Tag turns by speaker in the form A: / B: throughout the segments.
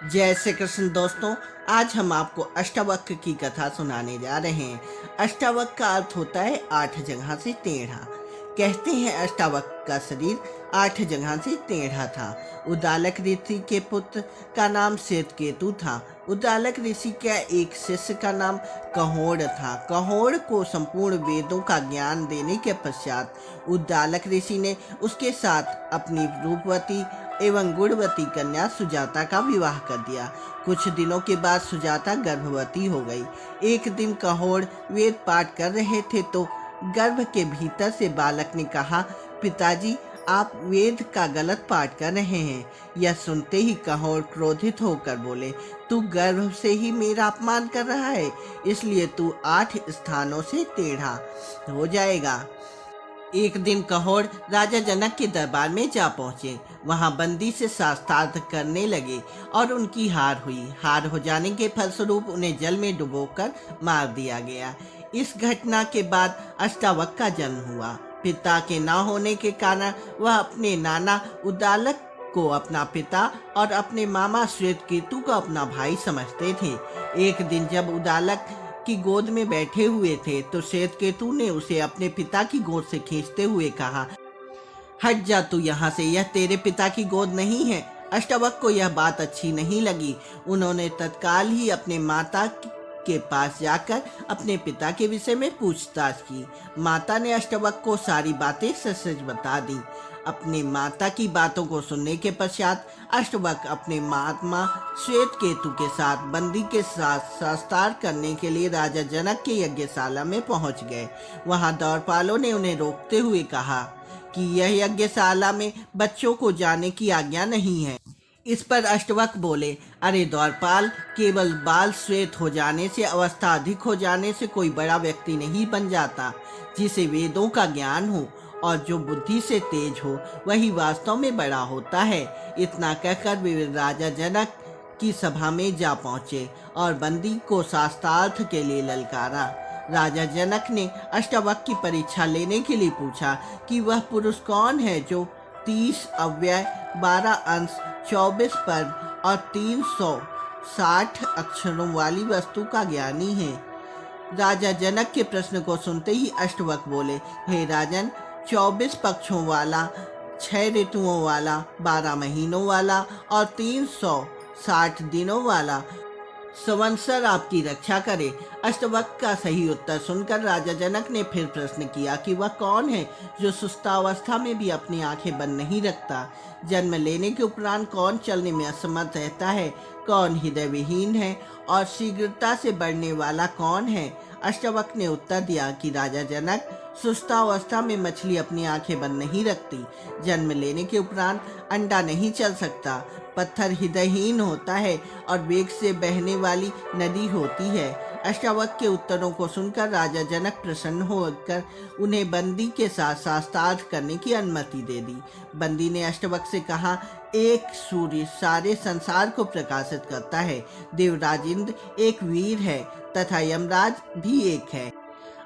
A: जय श्री कृष्ण दोस्तों। आज हम आपको अष्टावक्र की कथा सुनाने जा रहे हैं। अष्टावक्र का अर्थ होता है 8 जगह से टेढ़ा। कहते हैं अष्टावक्र का शरीर 8 जगह से टेढ़ा था। उद्दालक ऋषि के पुत्र का नाम श्वेतकेतु था। उद्दालक ऋषि का एक शिष्य का नाम कहोड़ था। कहोड़ को संपूर्ण वेदों का ज्ञान देने के पश्चात उद्दालक ऋषि ने उसके साथ अपनी रूपवती एवं गुणवती कन्या सुजाता का विवाह कर दिया। कुछ दिनों के बाद सुजाता गर्भवती हो गई। एक दिन कहोड़ वेद पाठ कर रहे थे तो गर्भ के भीतर से बालक ने कहा, पिताजी आप वेद का गलत पाठ कर रहे हैं। यह सुनते ही कहोड़ क्रोधित होकर बोले, तू गर्भ से ही मेरा अपमान कर रहा है, इसलिए तू 8 स्थानों से टेढ़ा हो जाएगा। एक दिन कहोड़ राजा जनक के दरबार में जा पहुंचे। वहां बंदी से शास्त्रार्थ करने लगे और उनकी हार हुई। हार हो जाने के फलस्वरूप उन्हें जल में डुबोकर मार दिया गया। इस घटना के बाद अष्टावक्र का जन्म हुआ। पिता के न होने के कारण वह अपने नाना उद्दालक को अपना पिता और अपने मामा श्वेतकेतु को अपना भाई समझते थे। एक दिन जब उद्दालक की गोद में बैठे हुए थे तो श्वेतकेतु ने उसे अपने पिता की गोद से खींचते हुए कहा, हट जा तू यहाँ से, यह तेरे पिता की गोद नहीं है। अष्टावक्र को यह बात अच्छी नहीं लगी। उन्होंने तत्काल ही अपने माता के पास जाकर अपने पिता के विषय में पूछताछ की। माता ने अष्टावक्र को सारी बातें सच सच बता दी। अपनी माता की बातों को सुनने के पश्चात अष्टावक्र अपने महात्मा श्वेतकेतु के साथ बंदी के साथ शास्त्रार्थ करने के लिए राजा जनक के यज्ञशाला में पहुंच गए। वहां द्वारपालों ने उन्हें रोकते हुए कहा कि यह यज्ञशाला में बच्चों को जाने की आज्ञा नहीं है। इस पर अष्टावक्र बोले, अरे द्वारपाल, केवल बाल श्वेत हो जाने से, अवस्था अधिक हो जाने से कोई बड़ा व्यक्ति नहीं बन जाता। जिसे वेदों का ज्ञान हो और जो बुद्धि से तेज हो वही वास्तव में बड़ा होता है। इतना कहकर वे राजा जनक की सभा में जा पहुंचे और बंदी को शास्त्रार्थ के लिए ललकारा। राजा जनक ने अष्टावक्र की परीक्षा लेने के लिए पूछा कि वह पुरुष कौन है जो 30 अव्यय, 12 अंश, 24 पद और 360 अक्षरों वाली वस्तु का ज्ञानी है। राजा जनक के प्रश्न को सुनते ही अष्टावक्र बोले, हे राजन, 24 पक्षों वाला, 6 ऋतुओं वाला, 12 महीनों वाला और 360 दिनों वाला संवत्सर आपकी रक्षा करे। अष्टावक्र का सही उत्तर सुनकर राजा जनक ने फिर प्रश्न किया कि वह कौन है जो सुस्तावस्था में भी अपनी आंखें बंद नहीं रखता। जन्म लेने के उपरांत कौन चलने में असमर्थ रहता है, कौन हृदय विहीन है और शीघ्रता से बढ़ने वाला कौन है। अष्टावक्र ने उत्तर दिया कि राजा जनक, सुस्तावस्था में मछली अपनी आंखें बंद नहीं रखती। जन्म लेने के उपरांत अंडा नहीं चल सकता। पत्थर हृदयहीन होता है और वेग से बहने वाली नदी होती है। अष्टावक्र के उत्तरों को सुनकर राजा जनक प्रसन्न होकर उन्हें बंदी के साथ शास्त्रार्थ करने की अनुमति दे दी। बंदी ने अष्टावक्र से कहा, एक सूर्य सारे संसार को प्रकाशित करता है। देवराज इंद्र एक वीर है तथा यमराज भी एक है।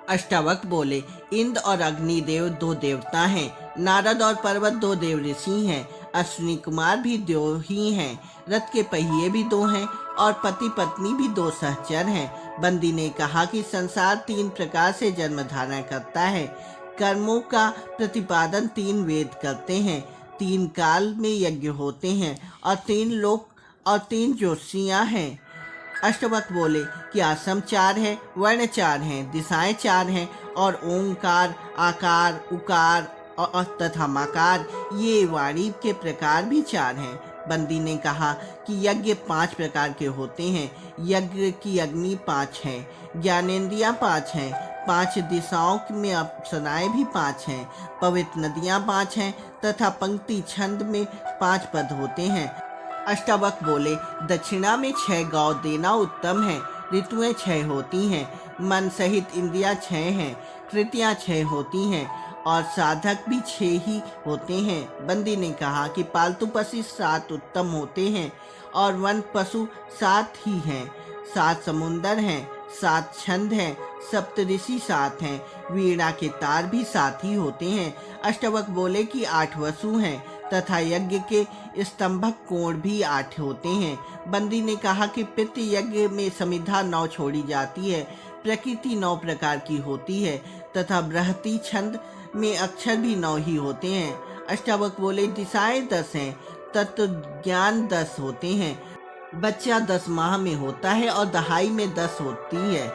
A: अष्टावक्र बोले, इंद्र और अग्निदेव 2 देवता हैं। नारद और पर्वत 2 देव ऋषि हैं। अश्विनी कुमार भी 2 ही हैं। रथ के पहिए भी 2 हैं और पति पत्नी भी 2 सहचर हैं। बंदी ने कहा कि संसार 3 प्रकार से जन्म धारण करता है। कर्मों का प्रतिपादन 3 वेद करते हैं। 3 काल में यज्ञ होते हैं और 3 लोक और 3 ज्योतिषियाँ हैं। अष्टावक्र बोले कि आश्रम 4 है, वर्ण 4 हैं, दिशाएं 4 हैं और ओंकार, आकार, उकार और तथा मकार, ये वाणी के प्रकार भी 4 हैं। बंदी ने कहा कि यज्ञ 5 प्रकार के होते हैं। यज्ञ की अग्नि 5 है, ज्ञानेंद्रियां 5 हैं, 5 दिशाओं में अप्सराएं भी 5 हैं, पवित्र नदियां 5 हैं तथा पंक्ति छंद में 5 पद होते हैं। अष्टावक्र बोले, दक्षिणा में 6 गौ देना उत्तम है। ऋतुएं 6 होती हैं, मन सहित इंद्रियां 6 हैं, कृतियां 6 होती हैं और साधक भी 6 ही होते हैं। बंदी ने कहा कि पालतू पशु 7 उत्तम होते हैं और वन पशु 7 ही हैं। 7 समुंदर हैं, 7 छंद हैं, सप्तऋषि 7 हैं, वीणा के तार भी 7 ही होते हैं। अष्टावक्र बोले कि 8 वसु हैं तथा यज्ञ के स्तंभक कोण भी 8 होते हैं। बंदी ने कहा कि पितृ यज्ञ में समिधा 9 छोड़ी जाती है, प्रकृति 9 प्रकार की होती है तथा बृहति छंद में अक्षर भी 9 ही होते हैं। अष्टावक्र बोले, दिशाएं 10 हैं, तत्व ज्ञान 10 होते हैं, बच्चा 10 माह में होता है और दहाई में 10 होती है।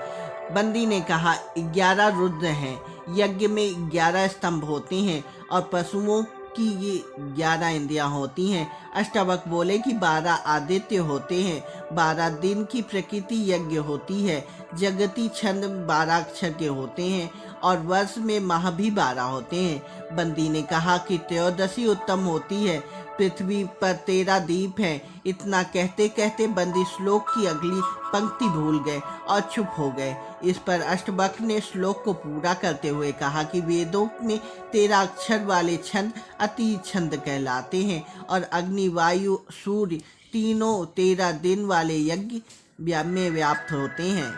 A: बंदी ने कहा, 11 रुद्र हैं, यज्ञ में 11 स्तंभ होते हैं और पशुओं की ये 11 इंद्रियां होती हैं। अष्टावक्र बोले कि 12 आदित्य होते हैं, 12 दिन की प्रकृति यज्ञ होती है, जगती छंद 12 अक्षर के होते हैं और वर्ष में माह भी 12 होते हैं। बंदी ने कहा कि त्रयोदशी उत्तम होती है, पृथ्वी पर 13 दीप हैं। इतना कहते कहते बंदी श्लोक की अगली पंक्ति भूल गए और चुप हो गए। इस पर अष्टवक्र ने श्लोक को पूरा करते हुए कहा कि वेदों में 13 अक्षर वाले छंद अति छंद कहलाते हैं और अग्नि, वायु, सूर्य तीनों 13 दिन वाले यज्ञ में व्याप्त होते हैं।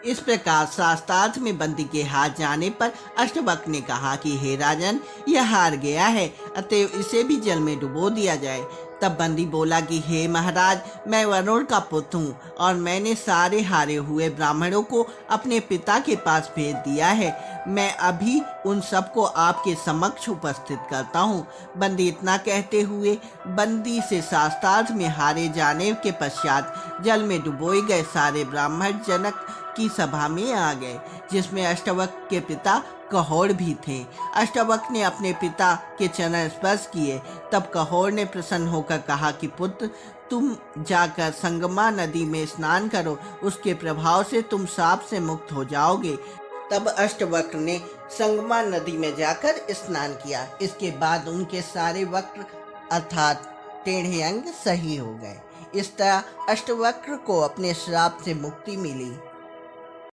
A: इस प्रकार शास्त्रार्थ में बंदी के हार जाने पर अष्टवक्र ने कहा कि हे राजन, यह हार गया है, अतएव इसे भी जल में डुबो दिया जाए। तब बंदी बोला कि हे महाराज, मैं वरुण का पुत्र हूँ और मैंने सारे हारे हुए ब्राह्मणों को अपने पिता के पास भेज दिया है। मैं अभी उन सबको आपके समक्ष उपस्थित करता हूँ। बंदी इतना कहते हुए बंदी से शास्त्रार्थ में हारे जाने के पश्चात जल में डुबोए गए सारे ब्राह्मण जनक की सभा में आ गए, जिसमें अष्टवक्र के पिता कहोड़ भी थे। अष्टवक्र ने अपने पिता के चरण स्पर्श किए। तब कहोड़ ने प्रसन्न होकर कहा कि पुत्र, तुम जाकर संगमा नदी में स्नान करो, उसके प्रभाव से तुम शाप से मुक्त हो जाओगे। तब अष्टवक्र ने संगमा नदी में जाकर स्नान किया। इसके बाद उनके सारे वक्र अर्थात टेढ़े अंग सही हो गए। इस तरह अष्टवक्र को अपने श्राप से मुक्ति मिली।